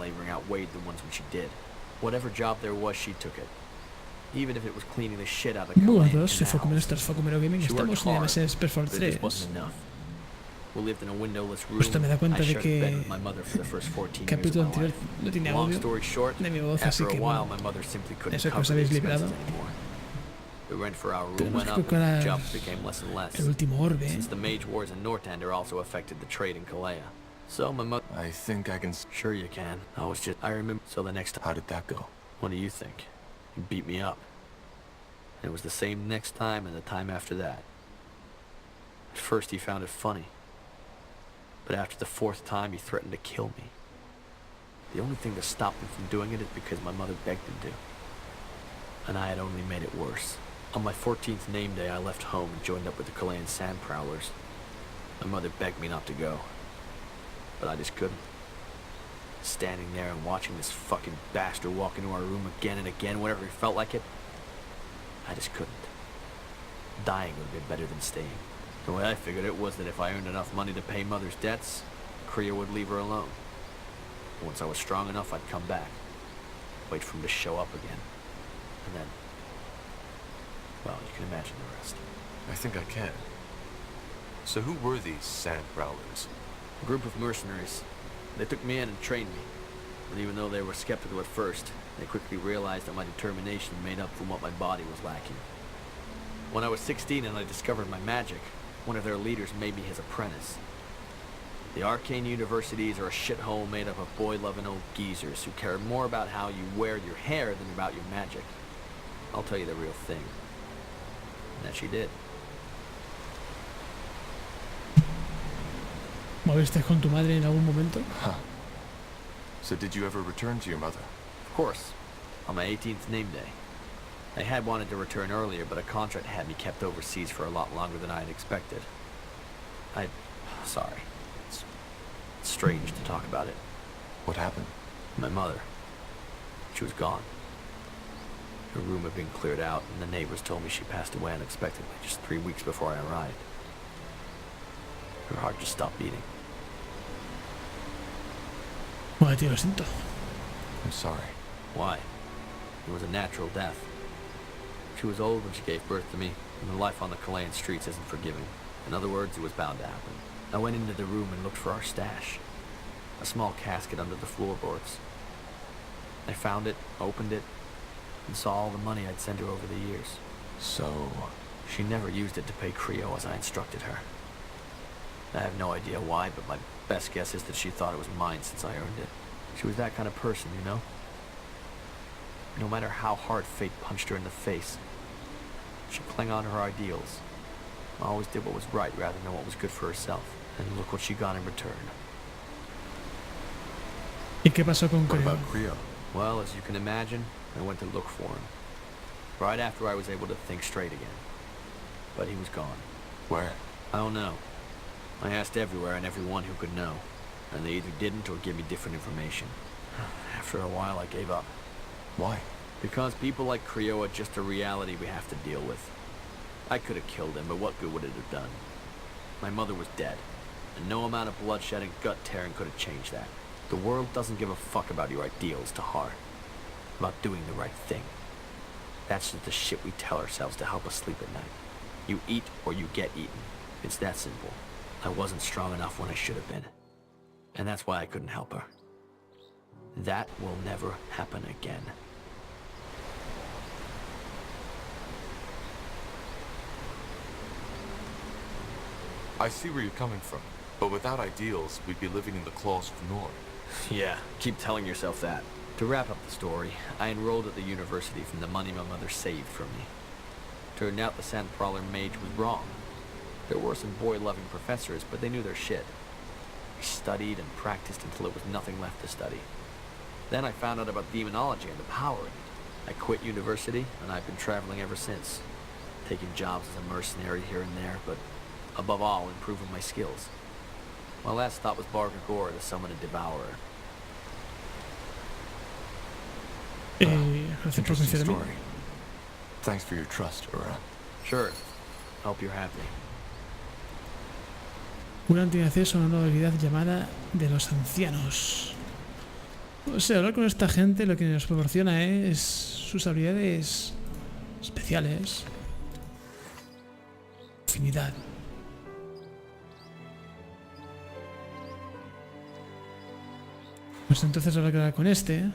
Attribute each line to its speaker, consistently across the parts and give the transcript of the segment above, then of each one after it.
Speaker 1: laboring outweighed the ones when she did. Whatever job there was, she took it. Even if it was cleaning the shit out of the
Speaker 2: Muy buenas a
Speaker 1: Comentad
Speaker 2: todos, soy Focumero, esto es Focumero Gaming. Estamos en el Spellforce 3. Justo me da cuenta de que el capítulo anterior no tiene audio de mi voz, así que bueno, eso que os habéis librado. Tenemos que procurar el último orbe.
Speaker 1: So my mother... I think I can... Sure you can. I remember... So the next time... How did that go? What do you think? You beat me up. And it was the same next time and the time after that. At first he found it funny. But after the fourth time he threatened to kill me. The only thing that stopped him from doing it is because my mother begged him to. And I had only made it worse. On my 14th name day I left home and joined up with the Chilean sand prowlers. My mother begged me not to go. But I just couldn't. Standing there and watching this fucking bastard walk into our room again and again whenever he felt like it, I just couldn't. Dying would have been better than staying. The way I figured it was that if I earned enough money to pay Mother's debts, Korea would leave her alone. Once I was strong enough, I'd come back. Wait for him to show up again. And then... well, you can imagine the rest.
Speaker 3: I think I can. So who were these sand prowlers?
Speaker 1: A group of mercenaries. They took me in and trained me. But even though they were skeptical at first, they quickly realized that my determination made up for what my body was lacking. When I was 16 and I discovered my magic, one of their leaders made me his apprentice. The arcane universities are a shithole made up of boy-loving old geezers who care more about how you wear your hair than about your magic. I'll tell you the real thing. And that she did.
Speaker 2: ¿Moviste con tu madre en algún momento?
Speaker 3: Huh. So did you ever return to your mother?
Speaker 1: Of course. On my 18th name day. I had wanted to return earlier, but a contract had me kept overseas for a lot longer than I had expected. Sorry. It's strange to talk about it.
Speaker 3: What happened?
Speaker 1: My mother. She was gone. Her room had been cleared out, and the neighbors told me she passed away unexpectedly just 3 weeks before I arrived. Her heart just stopped beating.
Speaker 2: Bueno, tío, lo siento.
Speaker 3: I'm sorry.
Speaker 1: Why? It was a natural death. She was old when she gave birth to me, and the life on the Chilean streets isn't forgiving. In other words, it was bound to happen. I went into the room and looked for our stash. A small casket under the floorboards. I found it, opened it, and saw all the money I'd sent her over the years.
Speaker 3: So...
Speaker 1: she never used it to pay Creo as I instructed her. I have no idea why, but my best guess is that she thought it was mine since I earned it. She was that kind of person, you know? No matter how hard fate punched her in the face, she'd cling on to her ideals. Always did what was right rather than what was good for herself. And look what she got in return.
Speaker 2: ¿Y qué pasó con
Speaker 3: What
Speaker 2: Creo?
Speaker 3: about Creo?
Speaker 1: Well, as you can imagine, I went to look for him. Right after I was able to think straight again. But he was gone.
Speaker 3: Where?
Speaker 1: I don't know. I asked everywhere and everyone who could know, and they either didn't or gave me different information. After a while, I gave up.
Speaker 3: Why?
Speaker 1: Because people like Creo are just a reality we have to deal with. I could have killed him, but what good would it have done? My mother was dead, and no amount of bloodshed and gut tearing could have changed that. The world doesn't give a fuck about your ideals, TAHAR. About doing the right thing. That's just the shit we tell ourselves to help us sleep at night. You eat or you get eaten. It's that simple. I wasn't strong enough when I should have been. And that's why I couldn't help her. That will never happen again.
Speaker 3: I see where you're coming from. But without ideals, we'd be living in the claws of Nord.
Speaker 1: Yeah, keep telling yourself that. To wrap up the story, I enrolled at the university from the money my mother saved for me. Turned out the Sand Prowler mage was wrong. There were some boy-loving professors, but they knew their shit. I studied and practiced until it was nothing left to study. Then I found out about demonology and the power in it. I quit university, and I've been traveling ever since. Taking jobs as a mercenary here and there, but above all, improving my skills. My last stop was Bar Gagora to summon a devourer.
Speaker 2: Gracias por
Speaker 3: Interesting
Speaker 2: confiar en mí.
Speaker 3: story. Thanks for your trust, Ura.
Speaker 1: Sure. Hope you're happy.
Speaker 2: Una tiene acceso a una nueva habilidad llamada de los ancianos. O sea, hablar con esta gente lo que nos proporciona es sus habilidades especiales. Afinidad. Pues entonces habrá que hablar con este. No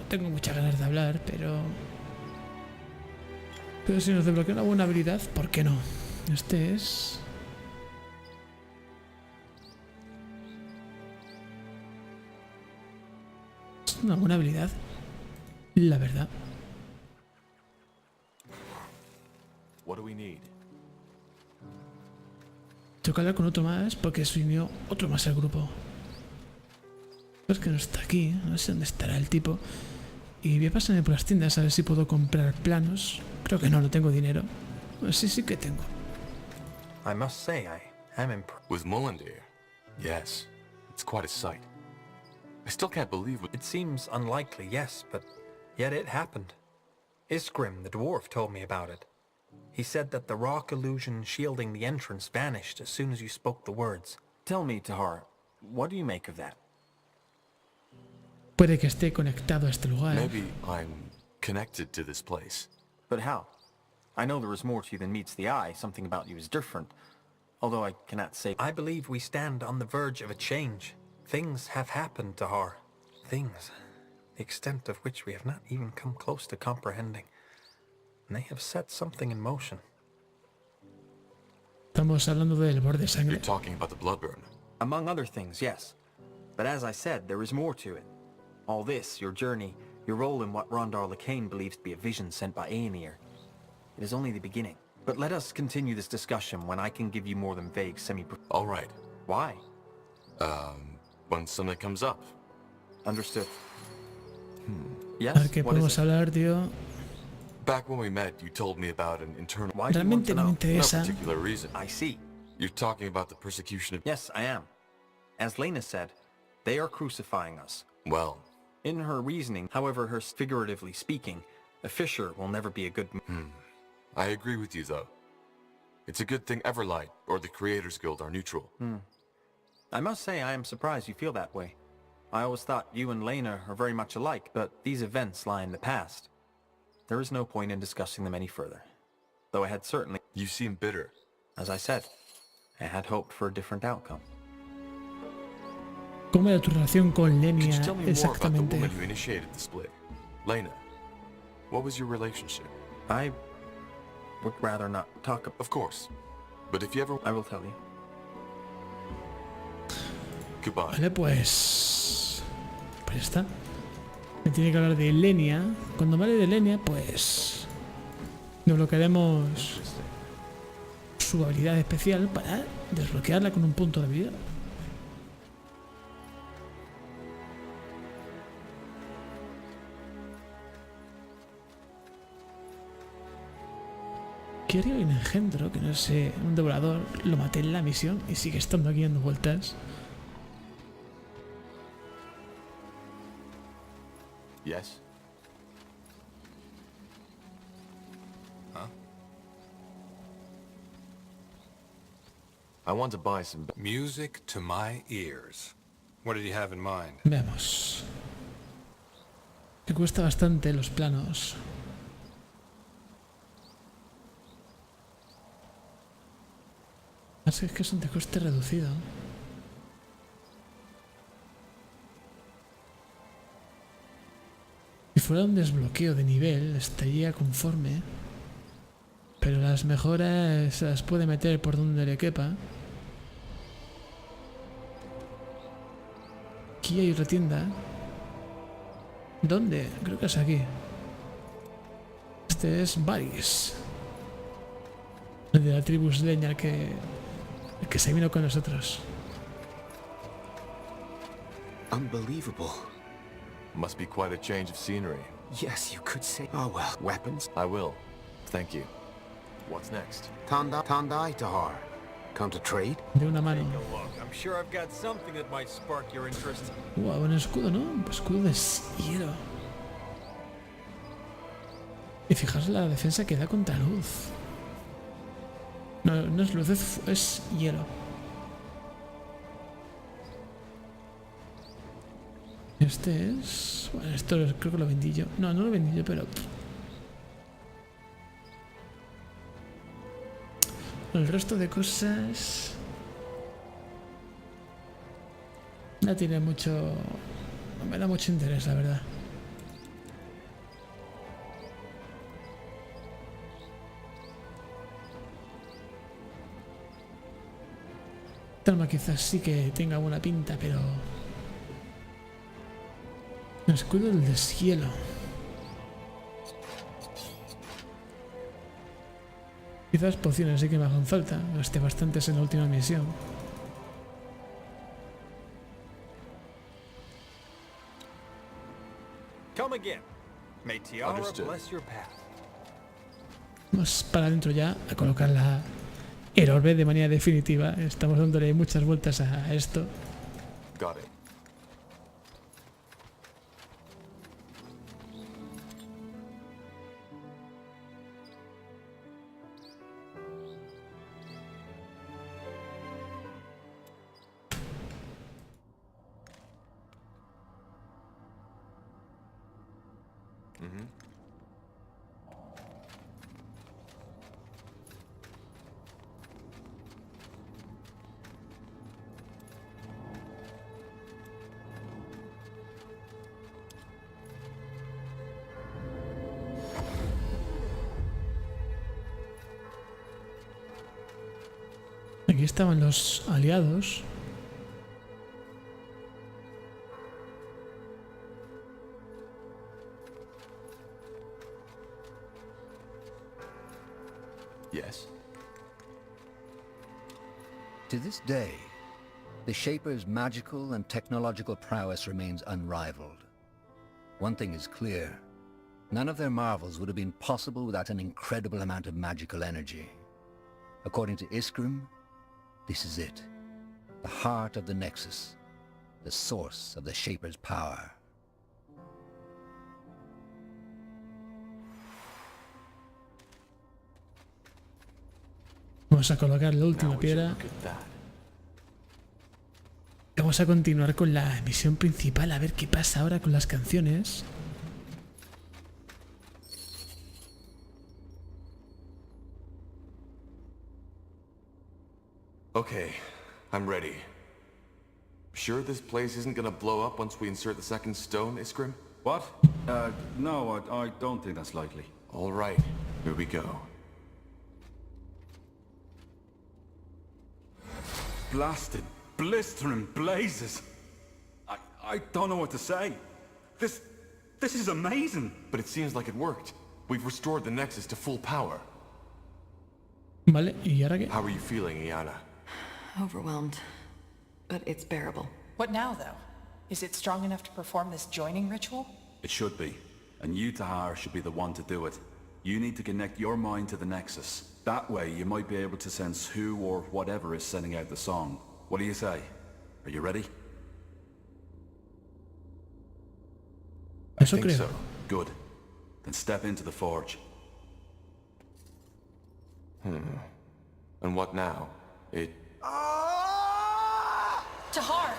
Speaker 2: tengo muchas ganas de hablar, pero si nos desbloquea una buena habilidad, ¿por qué no? Este es una buena habilidad, la verdad.
Speaker 3: What do we need?
Speaker 2: Tengo que hablar con otro más porque se unió otro más al grupo. Es que no está aquí, no sé dónde estará el tipo. Y voy a pasarme por las tiendas a ver si puedo comprar planos. Creo que no tengo dinero. Sí que tengo.
Speaker 4: I must say, I am impressed.
Speaker 3: With Mullendeer? Yes. It's quite a sight. I still can't believe what...
Speaker 4: It seems unlikely, yes, but yet it happened. Isgrim, the dwarf, told me about it. He said that the rock illusion shielding the entrance vanished as soon as you spoke the words. Tell me, TAHAR, what do you make of that?
Speaker 2: Puede que esté conectado a este lugar.
Speaker 3: Maybe I'm connected to this place.
Speaker 4: But how? I know there is more to you than meets the eye. Something about you is different. Although I cannot say... I believe we stand on the verge of a change. Things have happened, TAHAR. Things, the extent of which we have not even come close to comprehending. And they have set something in motion.
Speaker 2: Estamos hablando del borde de sangre.
Speaker 3: You're talking about the bloodburn.
Speaker 4: Among other things, yes. But as I said, there is more to it. All this, your journey, your role in what Rondar Lacane believes to be a vision sent by Aenir. It is only the beginning. But let us continue this discussion when I can give you more than vague
Speaker 3: All right.
Speaker 4: Why?
Speaker 3: When something comes up.
Speaker 4: Understood.
Speaker 2: A ver
Speaker 4: Yes,
Speaker 2: qué
Speaker 4: what is
Speaker 2: podemos
Speaker 4: it?
Speaker 2: hablar, tío.
Speaker 3: Back when we met, you told me about an internal...
Speaker 4: Why do you want
Speaker 2: Realmente
Speaker 4: to
Speaker 2: no me
Speaker 4: know?
Speaker 3: No
Speaker 2: interesa.
Speaker 3: particular reason.
Speaker 4: I see.
Speaker 3: You're talking about the persecution of...
Speaker 4: Yes, I am. As Lena said, they are crucifying us.
Speaker 3: Well,
Speaker 4: In her reasoning, however, figuratively speaking, a fisher will never be a good...
Speaker 3: I agree with you, though. It's a good thing Everlight or the Creators Guild are neutral.
Speaker 4: I must say I am surprised you feel that way. I always thought you and Lena are very much alike, but these events lie in the past. There is no point in discussing them any further. Though I had certainly,
Speaker 3: You seem bitter.
Speaker 4: as I said, I had hoped for a different outcome.
Speaker 2: ¿Cómo era tu relación con
Speaker 3: Could
Speaker 2: Lemia
Speaker 3: you tell me more about the
Speaker 2: exactamente?
Speaker 3: woman who initiated the split? Lena, what was your relationship?
Speaker 4: I would rather not talk about...
Speaker 3: Of course. But if you ever...
Speaker 4: I will tell you.
Speaker 3: Goodbye.
Speaker 2: Vale, pues ya está. Me tiene que hablar de Lenia. Cuando me hable de Lenia, pues desbloquearemos su habilidad especial para desbloquearla con un punto de habilidad. Aquí arriba hay un engendro, que no sé, un devorador. Lo maté en la misión y sigue estando aquí dando vueltas.
Speaker 3: Yes? Huh? I want to buy some...
Speaker 5: Music to my ears. What did you have in mind?
Speaker 2: Veamos. Que cuesta bastante los planos. Así es que son de coste reducido. Si fuera un desbloqueo de nivel, estaría conforme. Pero las mejoras se las puede meter por donde le quepa. Aquí hay otra tienda. ¿Dónde? Creo que es aquí. Este es Varys. El de la tribu isleña, el que se vino con nosotros.
Speaker 6: Unbelievable.
Speaker 3: Must be quite a change of scenery.
Speaker 6: Yes, you could say. Oh well, weapons.
Speaker 3: I will. Thank you. What's next?
Speaker 6: Tandai Tahar. Come to trade?
Speaker 2: De una mano.
Speaker 4: I'm sure I've got something that might spark your interest.
Speaker 2: Buen escudo, ¿no? Escudo de hielo. Y fijaos la defensa que da contra luz. No, no es luz, es hielo. Este es... Bueno, esto creo que lo vendí yo. No, no lo vendí yo, pero... El resto de cosas... No tiene mucho... No me da mucho interés, la verdad. Esta arma quizás sí que tenga buena pinta, pero... El escudo del deshielo. Quizás pociones sí que me hagan falta. Gasté bastantes en la última misión.
Speaker 4: Come again. May Tiara
Speaker 3: Understood.
Speaker 4: bless your path.
Speaker 2: Vamos para adentro ya a colocar el orbe de manera definitiva. Estamos dándole muchas vueltas a esto.
Speaker 3: Got it.
Speaker 2: Aquí estaban los aliados.
Speaker 3: Yes.
Speaker 7: To this day, the Shaper's magical and technological prowess remains unrivaled. One thing is clear. None of their marvels would have been possible without an incredible amount of magical energy. According to Iskrim, this is it. The heart of the Nexus. The source of the Shaper's power.
Speaker 2: Vamos a colocar la última
Speaker 3: Now we should
Speaker 2: piedra.
Speaker 3: look at that.
Speaker 2: Vamos a continuar con la misión principal, a ver qué pasa ahora con las canciones.
Speaker 3: Okay, I'm ready. Sure this place isn't gonna blow up once we insert the second stone, Iskrim?
Speaker 8: What? No, I don't think that's likely.
Speaker 3: All right, here we go.
Speaker 8: Blasted, blistering blazes. I don't know what to say. This is amazing.
Speaker 3: But it seems like it worked. We've restored the Nexus to full power.
Speaker 2: Vale, ¿y ahora qué?
Speaker 3: How are you feeling, Iana?
Speaker 9: Overwhelmed. But it's bearable.
Speaker 10: What now, though? Is it strong enough to perform this joining ritual?
Speaker 8: It should be. And you, Tahar, should be the one to do it. You need to connect your mind to the Nexus. That way, you might be able to sense who or whatever is sending out the song. What do you say? Are you ready?
Speaker 3: I
Speaker 2: Eso
Speaker 3: think
Speaker 2: creo.
Speaker 3: so.
Speaker 8: Good. Then step into the forge.
Speaker 3: And what now?
Speaker 10: Tahar!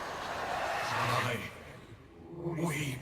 Speaker 3: We...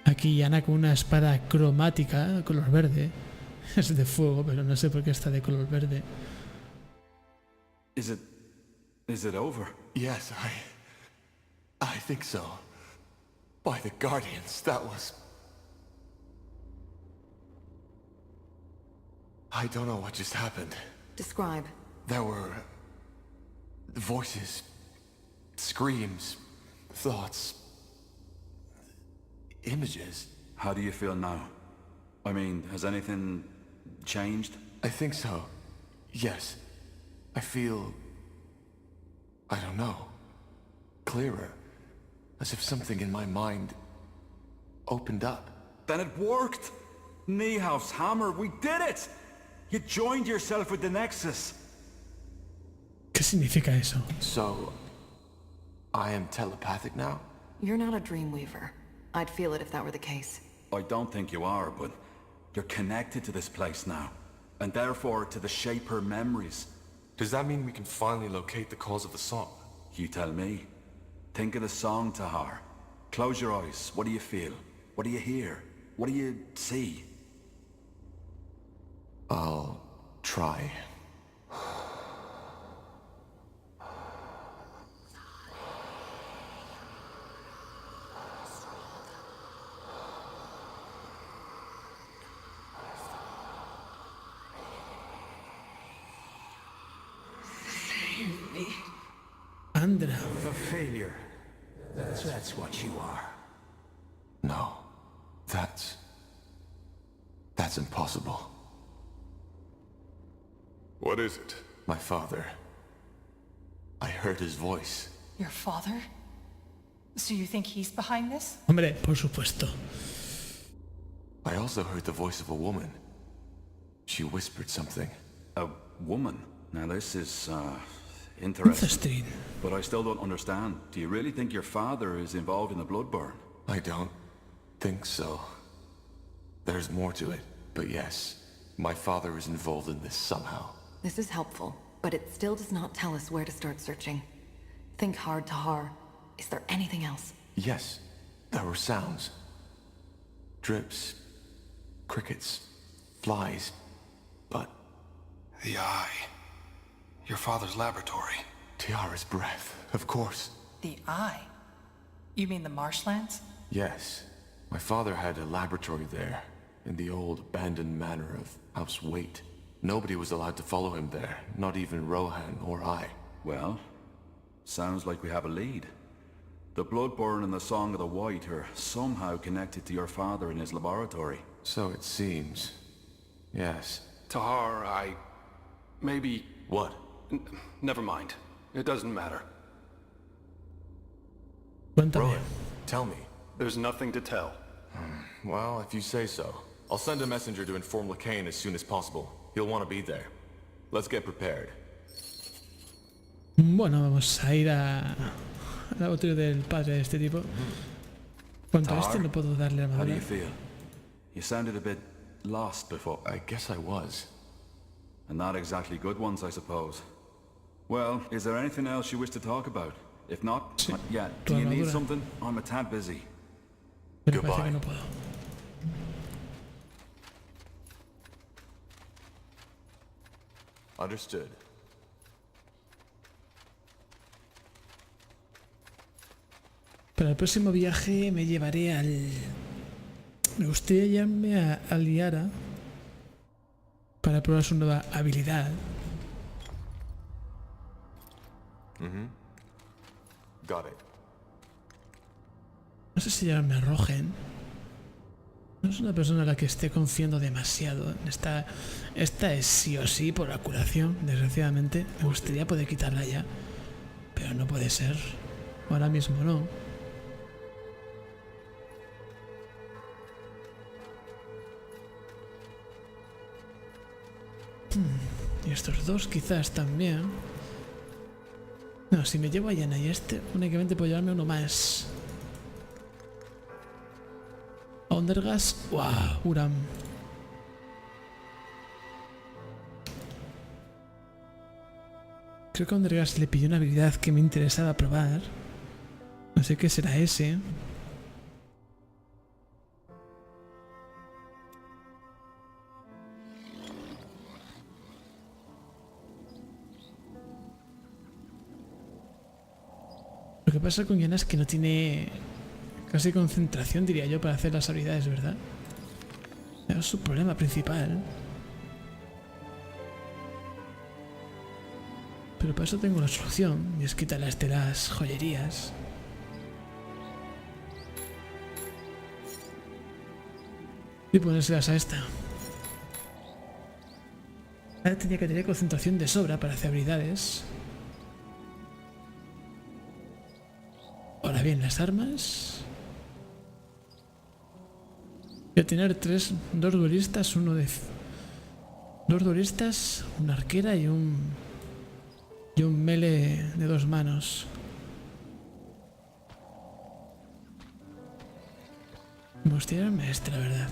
Speaker 2: Aquí Ana con una espada cromática, de color verde. Es de fuego, pero no sé por qué está de color verde.
Speaker 8: Is it over?
Speaker 3: Yes, I think so. By the Guardians, that was... I don't know what just happened.
Speaker 9: Describe.
Speaker 3: There were... voices, screams, thoughts, images.
Speaker 8: How do you feel now? I mean, has anything changed?
Speaker 3: I think so. Yes. I feel... I don't know. Clearer. As if something in my mind opened up.
Speaker 8: Then it worked! Niehaus hammer, we did it! You joined yourself with the Nexus.
Speaker 2: ¿Qué significa eso?
Speaker 3: So... I am telepathic now?
Speaker 9: You're not a dreamweaver. I'd feel it if that were the case.
Speaker 8: I don't think you are, but you're connected to this place now. And therefore to the Shaper memories.
Speaker 3: Does that mean we can finally locate the cause of the song?
Speaker 8: You tell me. Think of the song, Tahar. Close your eyes. What do you feel? What do you hear? What do you see?
Speaker 3: I'll try.
Speaker 2: Andra.
Speaker 6: A failure. That's what you are.
Speaker 3: No. That's impossible.
Speaker 11: What is it?
Speaker 3: My father. I heard his voice.
Speaker 10: Your father? So you think he's behind this?
Speaker 2: Hombre, por supuesto.
Speaker 3: I also heard the voice of a woman. She whispered something.
Speaker 8: A woman? Now this is, interesting.
Speaker 2: Interesting.
Speaker 8: But I still don't understand. Do you really think your father is involved in the bloodburn?
Speaker 3: I don't think so. There's more to it, but yes, my father is involved in this somehow.
Speaker 9: This is helpful, but it still does not tell us where to start searching. Think hard, Tahar. Is there anything else?
Speaker 3: Yes, there were sounds. Drips, crickets, flies, but...
Speaker 11: The eye. Your father's laboratory.
Speaker 3: Tiara's breath, of course.
Speaker 10: The eye? You mean the marshlands?
Speaker 3: Yes. My father had a laboratory there, in the old abandoned manor of House Waite. Nobody was allowed to follow him there, not even Rohan or I.
Speaker 8: Well, sounds like we have a lead. The bloodburn and the Song of the White are somehow connected to your father in his laboratory.
Speaker 3: So it seems. Yes.
Speaker 11: Tahar, maybe...
Speaker 3: What?
Speaker 11: Never mind. It doesn't matter.
Speaker 2: Cuéntame.
Speaker 3: Rohan, tell me.
Speaker 11: There's nothing to tell.
Speaker 3: Well, if you say so. I'll send a messenger to inform Lacane as soon as possible. He'll want to be there. Let's get prepared.
Speaker 2: Bueno, vamos a ir al laboratorio del padre de este tipo. Cuanto a este no puedo darle
Speaker 8: How do
Speaker 2: armadura.
Speaker 8: you feel? You sounded a bit lost before.
Speaker 3: I guess I was.
Speaker 8: And not exactly good ones, I suppose. Well, is there anything else you wish to talk about? If not,
Speaker 2: Sí,
Speaker 8: yeah,
Speaker 2: tu
Speaker 8: do you need
Speaker 2: armadura.
Speaker 8: something? I'm a tad busy.
Speaker 2: Pero parece
Speaker 3: Goodbye.
Speaker 2: que no puedo.
Speaker 3: Understood.
Speaker 2: Para el próximo viaje me llevaré al... Me gustaría llevarme a Liara para probar su nueva habilidad.
Speaker 3: Got it.
Speaker 2: No sé si llamarme a Rogen. No es una persona a la que esté confiando demasiado. Esta es sí o sí por la curación, desgraciadamente. Me gustaría poder quitarla ya, pero no puede ser. Ahora mismo no. Y estos dos quizás también. No, si me llevo a Yana y este, únicamente puedo llevarme uno más. Ondergas, wow, Uram. Creo que a Ondergas le pilló una habilidad que me interesaba probar. No sé qué será ese. Lo que pasa con Yana es que no tiene casi concentración, diría yo, para hacer las habilidades, ¿verdad? Es su problema principal. Pero para eso tengo una solución, y es quitarle las joyerías. Y ponérselas a esta. Ahora tenía que tener concentración de sobra para hacer habilidades. Ahora bien, las armas. Voy a tener dos duelistas, dos duelistas, una arquera y un melee de 2 manos. Me gustaría el maestro, la verdad.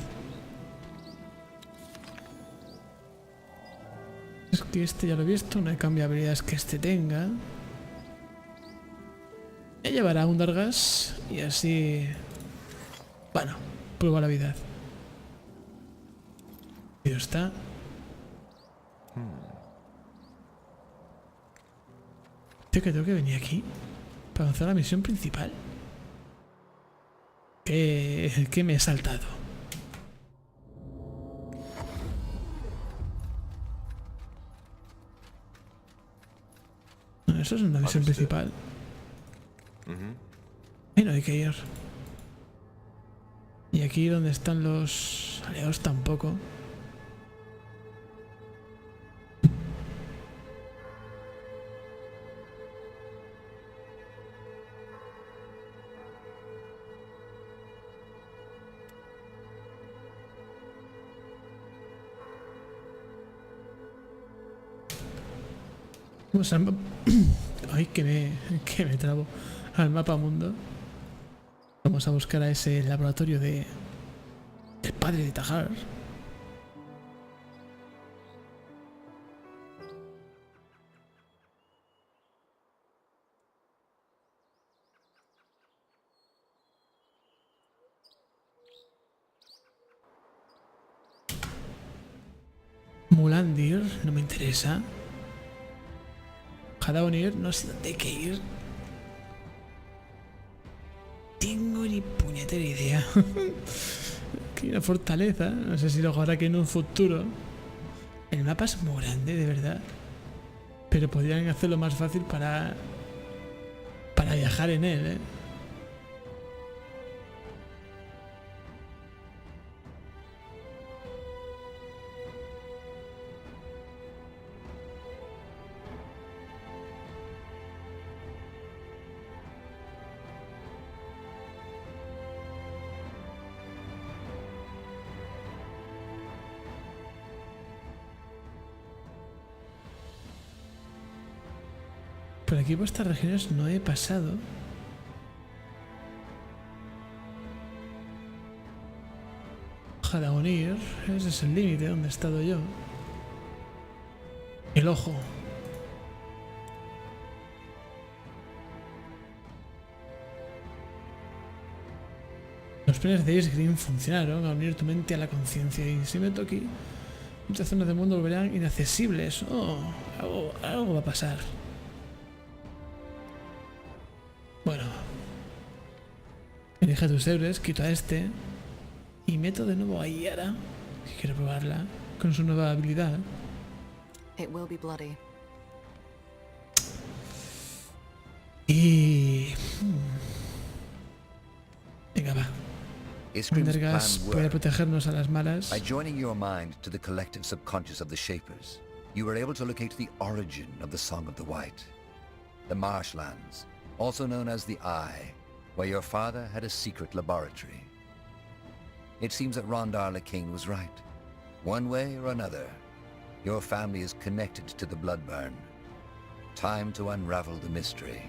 Speaker 2: Es que este ya lo he visto, no hay cambio de habilidades que este tenga. Me llevará un Dargas y así... Bueno, prueba la vida. Y ya está. Tío, que tengo que venir aquí para avanzar la misión principal. ¿Qué me he saltado? No, eso es una misión principal. Ahí no hay que ir. Y aquí donde están los aliados tampoco. Vamos al mapa. Ay, que me trabo. Al mapa mundo. Vamos a buscar a ese laboratorio del padre de TAHAR. Mulandir, no me interesa. Jadaonir, no sé dónde hay que ir. Tengo ni puñetera idea. Aquí hay una fortaleza. No sé si lo habrá aquí en un futuro. El mapa es muy grande, de verdad. Pero podrían hacerlo más fácil para viajar en él, ¿eh? Por aquí por estas regiones no he pasado. Jadaonir, ese es el límite donde he estado yo. El ojo. Los planes de Green funcionaron al unir tu mente a la conciencia y si meto aquí, muchas zonas del mundo volverán inaccesibles. Oh, algo va a pasar. Bueno, elige a tus héroes, quito a este y meto de nuevo a Yara, que quiero probarla con su nueva habilidad. Y... venga, va. Pendergas puede protegernos a las malas.
Speaker 7: By joining your mind to the collective subconscious of the Shapers, you were able to locate the origin of the Song of the White, the marshlands, also known as the Eye, where your father had a secret laboratory. It seems that Rondar Kane was right. One way or another, your family is connected to the Bloodburn. Time to unravel the mystery.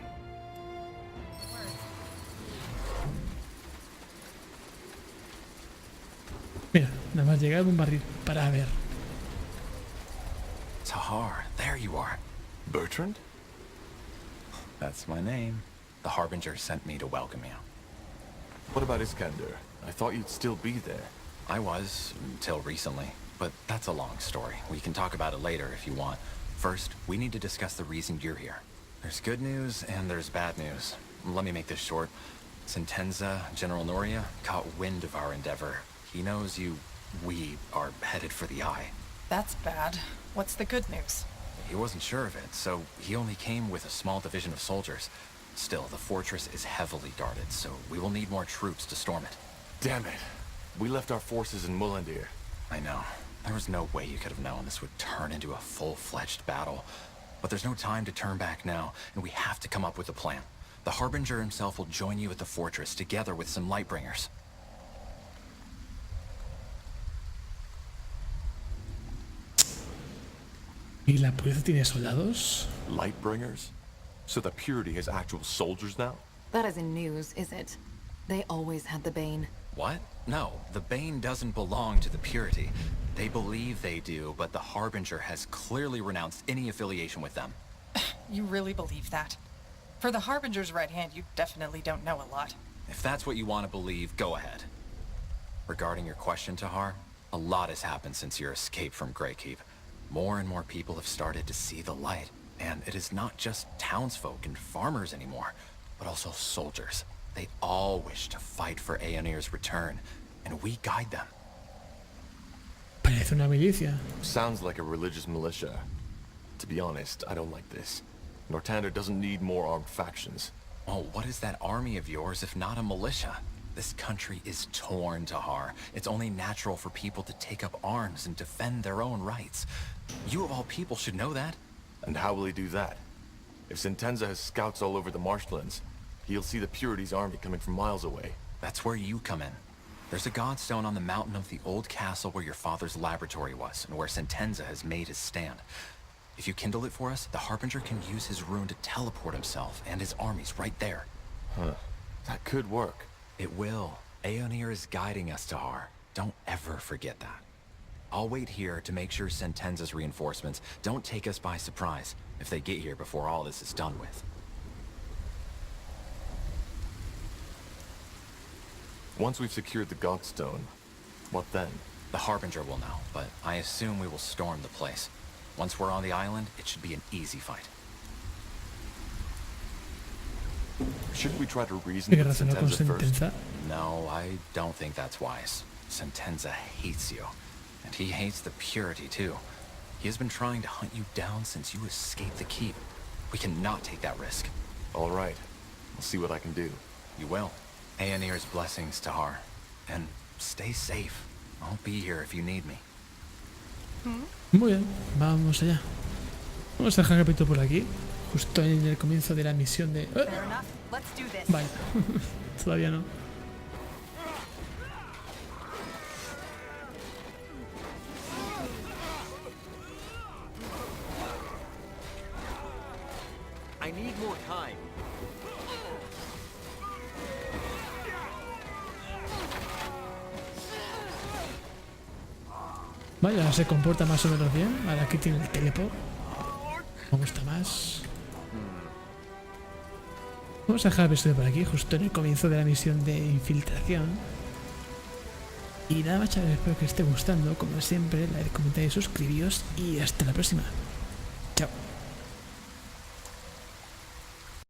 Speaker 2: Mira, nada más llegar un barril para ver.
Speaker 12: Tahar, there you are.
Speaker 3: Bertrand?
Speaker 12: That's my name. The Harbinger sent me to welcome you.
Speaker 3: What about Iskander? I thought you'd still be there.
Speaker 12: I was, until recently. But that's a long story. We can talk about it later if you want. First, we need to discuss the reason you're here. There's good news and there's bad news. Let me make this short. Sentenza, General Noria, caught wind of our endeavor. He knows we are headed for the Eye.
Speaker 10: That's bad. What's the good news?
Speaker 12: He wasn't sure of it, so he only came with a small division of soldiers. Still, the fortress is heavily guarded, so we will need more troops to storm it.
Speaker 3: Damn it. We left our forces in Mullandir.
Speaker 12: I know. There was no way you could have known this would turn into a full-fledged battle. But there's no time to turn back now, and we have to come up with a plan. The Harbinger himself will join you at the fortress, together with some Lightbringers.
Speaker 2: ¿Y la pureza tiene soldados?
Speaker 3: Lightbringers? So the Purity has actual soldiers now?
Speaker 9: That isn't news, is it? They always had the Bane.
Speaker 12: What? No, the Bane doesn't belong to the Purity. They believe they do, but the Harbinger has clearly renounced any affiliation with them.
Speaker 10: You really believe that? For the Harbinger's right hand, you definitely don't know a lot.
Speaker 12: If that's what you want to believe, go ahead. Regarding your question, Tahar, a lot has happened since your escape from Greykeep. More and more people have started to see the light, and it is not just townsfolk and farmers anymore, but also soldiers. They all wish to fight for Aeonir's return, and we guide them.
Speaker 2: Parece una milicia.
Speaker 3: Sounds like a religious militia. To be honest, I don't like this. Northander doesn't need more armed factions.
Speaker 12: Oh, what is that army of yours if not a militia? This country is torn, Tahar. It's only natural for people to take up arms and defend their own rights. You of all people should know that.
Speaker 3: And how will he do that? If Sentenza has scouts all over the marshlands, he'll see the Purity's army coming from miles away.
Speaker 12: That's where you come in. There's a godstone on the mountain of the old castle where your father's laboratory was, and where Sentenza has made his stand. If you kindle it for us, the Harbinger can use his rune to teleport himself and his armies right there.
Speaker 3: Huh. That could work.
Speaker 12: It will. Aeonir is guiding us, Tahar. Don't ever forget that. I'll wait here to make sure Sentenza's reinforcements don't take us by surprise if they get here before all this is done with.
Speaker 3: Once we've secured the Godstone, what then?
Speaker 12: The Harbinger will know, but I assume we will storm the place. Once we're on the island, it should be an easy fight.
Speaker 3: Shouldn't we try to reason
Speaker 2: ¿Qué
Speaker 3: with
Speaker 2: razón con
Speaker 3: Sentenza first?
Speaker 2: Sentenza?
Speaker 12: No, I don't think that's wise. Sentenza hates you. And he hates the Purity, too. He has been trying to hunt you down since you escaped the keep. We cannot take that risk.
Speaker 3: All right. I'll see what I can do.
Speaker 12: You will. Aeonir's blessings, Tahar. And stay safe. I'll be here if you need me.
Speaker 2: Muy bien, vamos allá. Vamos a dejar el capítulo por aquí. Justo en el comienzo de la misión de... Vale, todavía no.
Speaker 1: I need more time.
Speaker 2: Vale, ahora se comporta más o menos bien. Ahora aquí tiene el teleport. Me gusta más. Vamos a dejar el episodio por aquí, justo en el comienzo de la misión de infiltración. Y nada más, chavales, espero que os esté gustando. Como siempre, like, comentad y suscribíos. Y hasta la próxima.